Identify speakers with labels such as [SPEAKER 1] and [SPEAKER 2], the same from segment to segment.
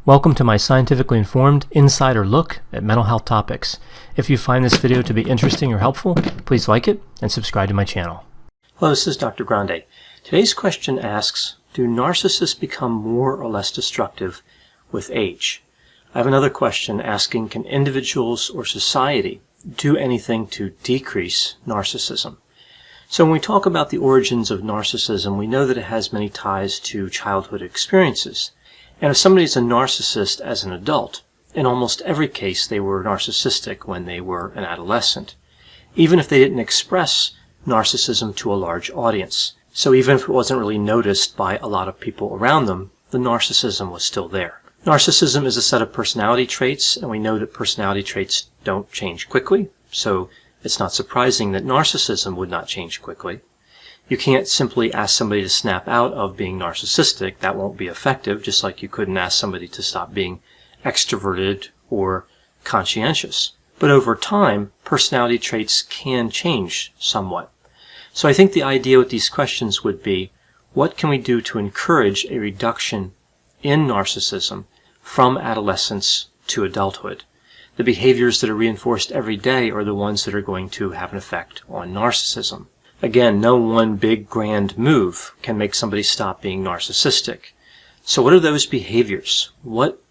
[SPEAKER 1] Welcome to my scientifically informed insider look at mental health topics. If you find this video to be interesting or helpful, please like it and subscribe to my channel. Hello, this is Dr. Grande. Today's question asks, do narcissists become more or less destructive with age? I have another question asking, can individuals or society do anything to decrease narcissism? So when we talk about the origins of narcissism, we know that it has many ties to childhood experiences. And if somebody is a narcissist as an adult, in almost every case they were narcissistic when they were an adolescent, even if they didn't express narcissism to a large audience. So even if it wasn't really noticed by a lot of people around them, the narcissism was still there. Narcissism is a set of personality traits, and we know that personality traits don't change quickly, so it's not surprising that narcissism would not change quickly. You can't simply ask somebody to snap out of being narcissistic. That won't be effective, just like you couldn't ask somebody to stop being extroverted or conscientious. But over time, personality traits can change somewhat. So I think the idea with these questions would be, what can we do to encourage a reduction in narcissism from adolescence to adulthood? The behaviors that are reinforced every day are the ones that are going to have an effect on narcissism. Again, no one big grand move can make somebody stop being narcissistic. So what are those behaviors? What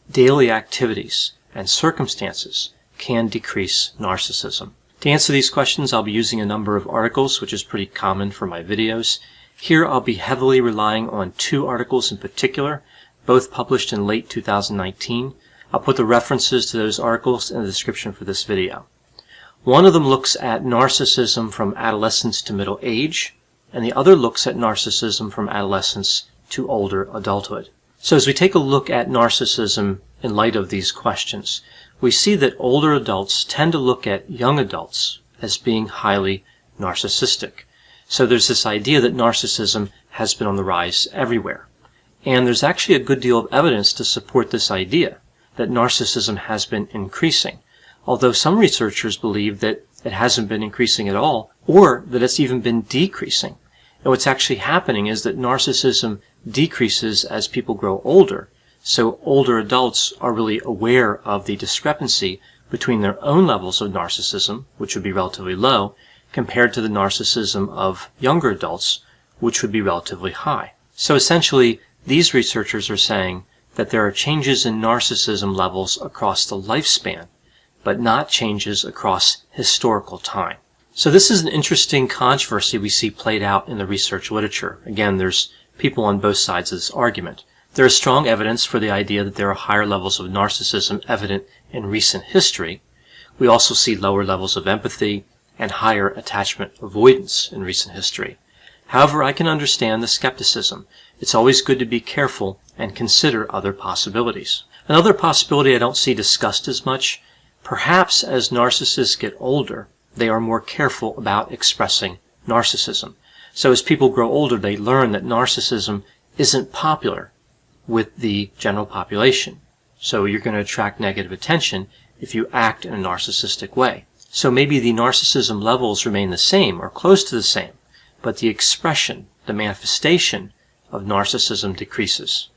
[SPEAKER 1] daily activities and circumstances can decrease narcissism? To answer these questions, I'll be using a number of articles, which is pretty common for my videos. Here I'll be heavily relying on two articles in particular, both published in late 2019. I'll put the references to those articles in the description for this video. One of them looks at narcissism from adolescence to middle age, and the other looks at narcissism from adolescence to older adulthood. So as we take a look at narcissism in light of these questions, we see that older adults tend to look at young adults as being highly narcissistic. So there's this idea that narcissism has been on the rise everywhere. And there's actually a good deal of evidence to support this idea that narcissism has been increasing. Although some researchers believe that it hasn't been increasing at all, or that it's even been decreasing. And what's actually happening is that narcissism decreases as people grow older. So older adults are really aware of the discrepancy between their own levels of narcissism, which would be relatively low, compared to the narcissism of younger adults, which would be relatively high. So essentially, these researchers are saying that there are changes in narcissism levels across the lifespan, but not changes across historical time. So this is an interesting controversy we see played out in the research literature. Again, there's people on both sides of this argument. There is strong evidence for the idea that there are higher levels of narcissism evident in recent history. We also see lower levels of empathy and higher attachment avoidance in recent history. However, I can understand the skepticism. It's always good to be careful and consider other possibilities. Another possibility I don't see discussed as much, perhaps as narcissists get older, they are more careful about expressing narcissism. So as people grow older, they learn that narcissism isn't popular with the general population. So you're going to attract negative attention if you act in a narcissistic way. So maybe the narcissism levels remain the same or close to the same, but the expression, the manifestation of narcissism decreases.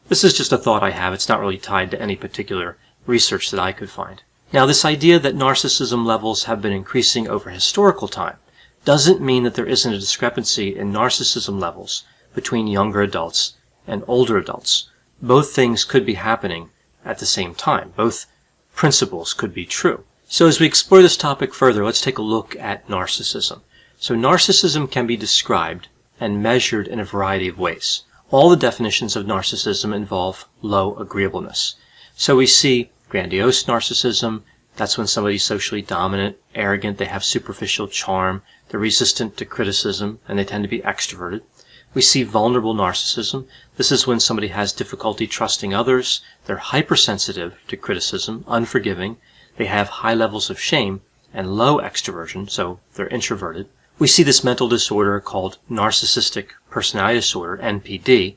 [SPEAKER 1] This is just a thought I have. It's not really tied to any particular research that I could find. Now, this idea that narcissism levels have been increasing over historical time doesn't mean that there isn't a discrepancy in narcissism levels between younger adults and older adults. Both things could be happening at the same time. Both principles could be true. So as we explore this topic further, let's take a look at narcissism. So narcissism can be described and measured in a variety of ways. All the definitions of narcissism involve low agreeableness. So we see grandiose narcissism, that's when somebody's socially dominant, arrogant, they have superficial charm, they're resistant to criticism, and they tend to be extroverted. We see vulnerable narcissism. This is when somebody has difficulty trusting others, they're hypersensitive to criticism, unforgiving, they have high levels of shame, and low extroversion, so they're introverted. We see this mental disorder called narcissistic personality disorder, NPD,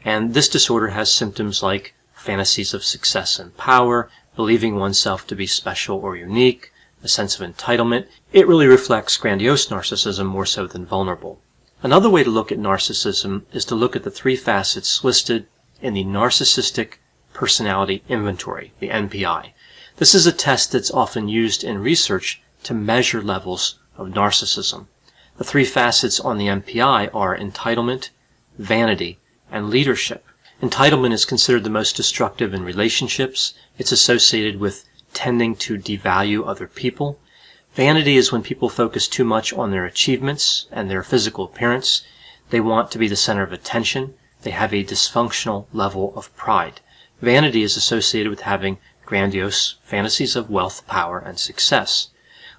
[SPEAKER 1] and this disorder has symptoms like fantasies of success and power, believing oneself to be special or unique, a sense of entitlement. It really reflects grandiose narcissism more so than vulnerable. Another way to look at narcissism is to look at the three facets listed in the narcissistic personality inventory, the NPI. This is a test that's often used in research to measure levels of narcissism. The three facets on the NPI are entitlement, vanity, and leadership. Entitlement is considered the most destructive in relationships. It's associated with tending to devalue other people. Vanity is when people focus too much on their achievements and their physical appearance. They want to be the center of attention. They have a dysfunctional level of pride. Vanity is associated with having grandiose fantasies of wealth, power, and success.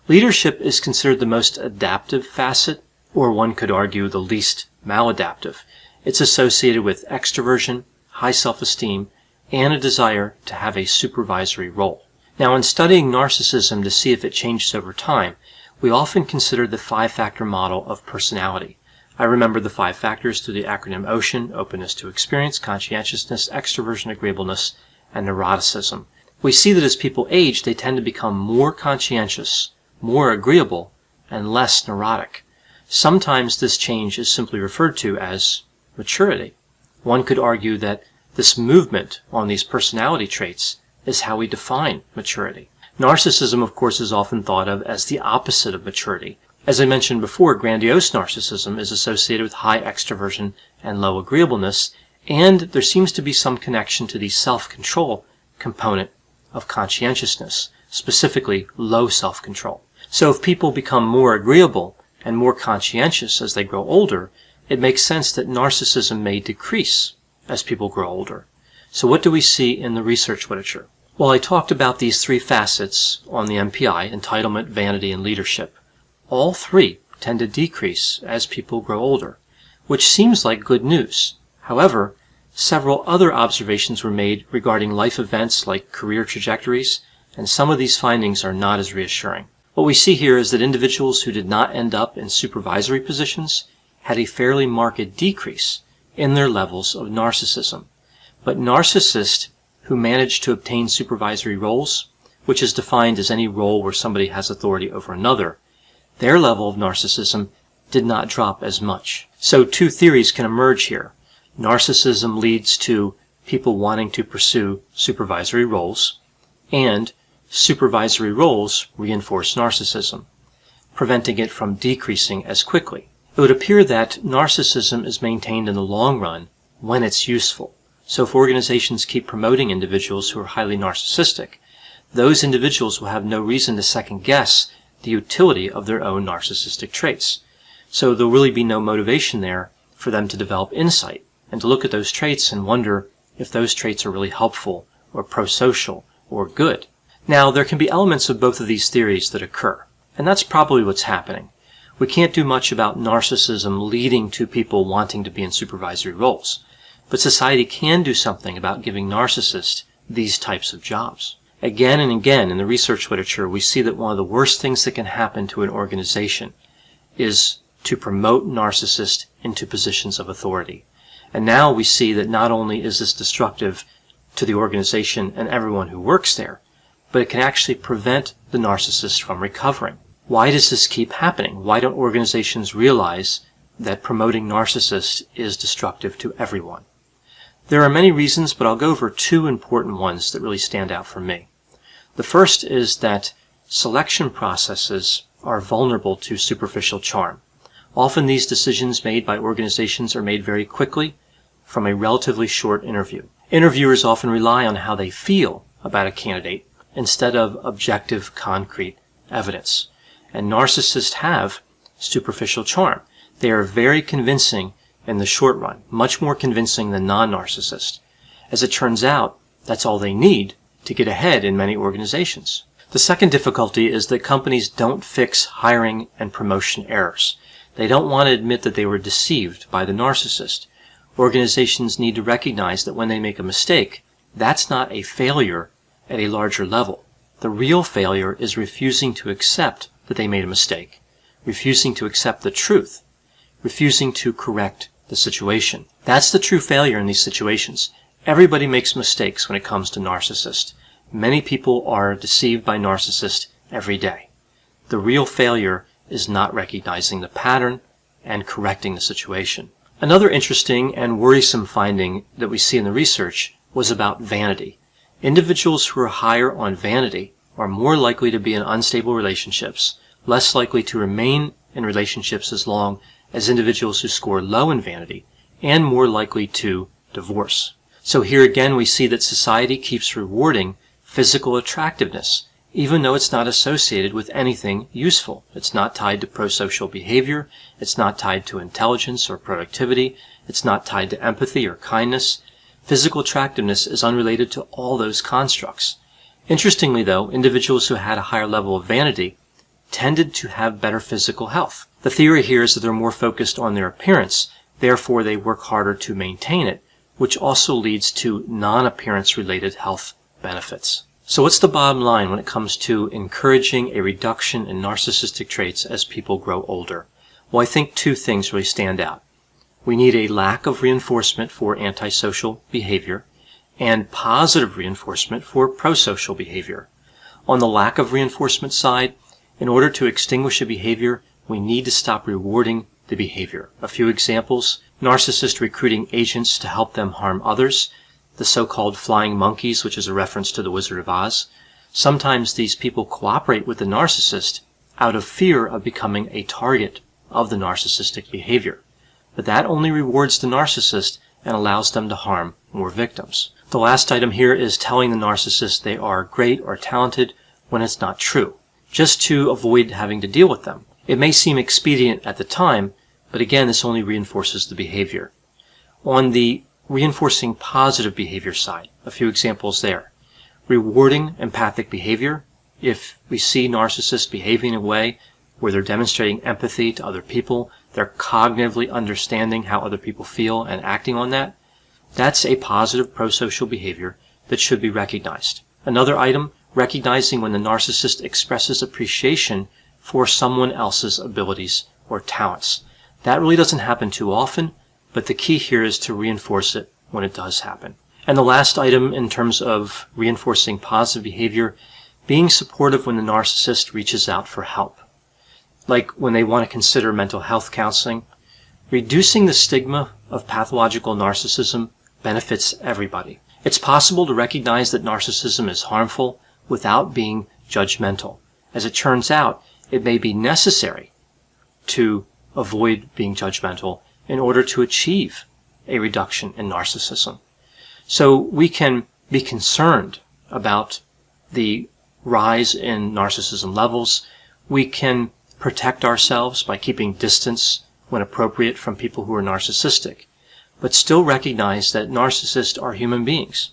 [SPEAKER 1] Leadership is considered the most adaptive facet, or one could argue the least maladaptive. It's associated with extroversion, high self-esteem, and a desire to have a supervisory role. Now, in studying narcissism to see if it changes over time, we often consider the 5-factor model of personality. I remember the 5 factors through the acronym OCEAN: openness to experience, conscientiousness, extroversion, agreeableness, and neuroticism. We see that as people age, they tend to become more conscientious, more agreeable, and less neurotic. Sometimes this change is simply referred to as maturity. One could argue that this movement on these personality traits is how we define maturity. Narcissism, of course, is often thought of as the opposite of maturity. As I mentioned before, grandiose narcissism is associated with high extroversion and low agreeableness, and there seems to be some connection to the self-control component of conscientiousness, specifically low self-control. So if people become more agreeable and more conscientious as they grow older, it makes sense that narcissism may decrease as people grow older. So what do we see in the research literature? Well, I talked about these 3 facets on the NPI: entitlement, vanity, and leadership. All 3 tend to decrease as people grow older, which seems like good news. However, several other observations were made regarding life events like career trajectories, and some of these findings are not as reassuring. What we see here is that individuals who did not end up in supervisory positions had a fairly marked decrease in their levels of narcissism. But narcissists who managed to obtain supervisory roles, which is defined as any role where somebody has authority over another, their level of narcissism did not drop as much. So 2 theories can emerge here. Narcissism leads to people wanting to pursue supervisory roles, and supervisory roles reinforce narcissism, preventing it from decreasing as quickly. It would appear that narcissism is maintained in the long run when it's useful. So if organizations keep promoting individuals who are highly narcissistic, those individuals will have no reason to second-guess the utility of their own narcissistic traits. So there'll really be no motivation there for them to develop insight and to look at those traits and wonder if those traits are really helpful or pro-social or good. Now, there can be elements of both of these theories that occur, and that's probably what's happening. We can't do much about narcissism leading to people wanting to be in supervisory roles, but society can do something about giving narcissists these types of jobs. Again and again in the research literature, we see that one of the worst things that can happen to an organization is to promote narcissists into positions of authority. And now we see that not only is this destructive to the organization and everyone who works there, but it can actually prevent the narcissist from recovering. Why does this keep happening? Why don't organizations realize that promoting narcissists is destructive to everyone? There are many reasons, but I'll go over 2 important ones that really stand out for me. The first is that selection processes are vulnerable to superficial charm. Often these decisions made by organizations are made very quickly from a relatively short interview. Interviewers often rely on how they feel about a candidate instead of objective, concrete evidence. And narcissists have superficial charm. They are very convincing in the short run, much more convincing than non-narcissists. As it turns out, that's all they need to get ahead in many organizations. The second difficulty is that companies don't fix hiring and promotion errors. They don't want to admit that they were deceived by the narcissist. Organizations need to recognize that when they make a mistake, that's not a failure at a larger level. The real failure is refusing to accept that they made a mistake, refusing to accept the truth, refusing to correct the situation. That's the true failure in these situations. Everybody makes mistakes when it comes to narcissists. Many people are deceived by narcissists every day. The real failure is not recognizing the pattern and correcting the situation. Another interesting and worrisome finding that we see in the research was about vanity. Individuals who are higher on vanity are more likely to be in unstable relationships, less likely to remain in relationships as long as individuals who score low in vanity, and more likely to divorce. So here again we see that society keeps rewarding physical attractiveness, even though it's not associated with anything useful. It's not tied to prosocial behavior, it's not tied to intelligence or productivity, it's not tied to empathy or kindness. Physical attractiveness is unrelated to all those constructs. Interestingly though, individuals who had a higher level of vanity tended to have better physical health. The theory here is that they're more focused on their appearance, therefore they work harder to maintain it, which also leads to non-appearance related health benefits. So what's the bottom line when it comes to encouraging a reduction in narcissistic traits as people grow older? Well, I think two things really stand out. We need a lack of reinforcement for antisocial behavior and positive reinforcement for prosocial behavior. On the lack of reinforcement side, in order to extinguish a behavior, we need to stop rewarding the behavior. A few examples: narcissists recruiting agents to help them harm others, the so-called flying monkeys, which is a reference to the Wizard of Oz. Sometimes these people cooperate with the narcissist out of fear of becoming a target of the narcissistic behavior. But that only rewards the narcissist and allows them to harm more victims. The last item here is telling the narcissist they are great or talented when it's not true, just to avoid having to deal with them. It may seem expedient at the time, but again, this only reinforces the behavior. On the reinforcing positive behavior side, a few examples there. Rewarding empathic behavior. If we see narcissists behaving in a way where they're demonstrating empathy to other people, they're cognitively understanding how other people feel and acting on that, that's a positive prosocial behavior that should be recognized. Another item, recognizing when the narcissist expresses appreciation for someone else's abilities or talents. That really doesn't happen too often, but the key here is to reinforce it when it does happen. And the last item in terms of reinforcing positive behavior, being supportive when the narcissist reaches out for help. Like when they want to consider mental health counseling. Reducing the stigma of pathological narcissism benefits everybody. It's possible to recognize that narcissism is harmful without being judgmental. As it turns out, it may be necessary to avoid being judgmental in order to achieve a reduction in narcissism. So we can be concerned about the rise in narcissism levels. We can protect ourselves by keeping distance when appropriate from people who are narcissistic, but still recognize that narcissists are human beings,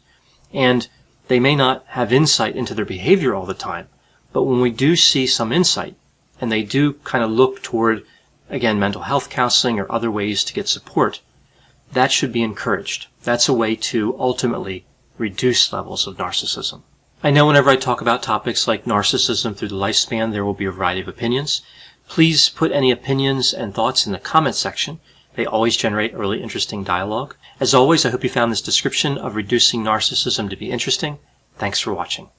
[SPEAKER 1] and they may not have insight into their behavior all the time, but when we do see some insight, and they do kind of look toward, again, mental health counseling or other ways to get support, that should be encouraged. That's a way to ultimately reduce levels of narcissism. I know whenever I talk about topics like narcissism through the lifespan, there will be a variety of opinions. Please put any opinions and thoughts in the comment section. They always generate a really interesting dialogue. As always, I hope you found this description of reducing narcissism to be interesting. Thanks for watching.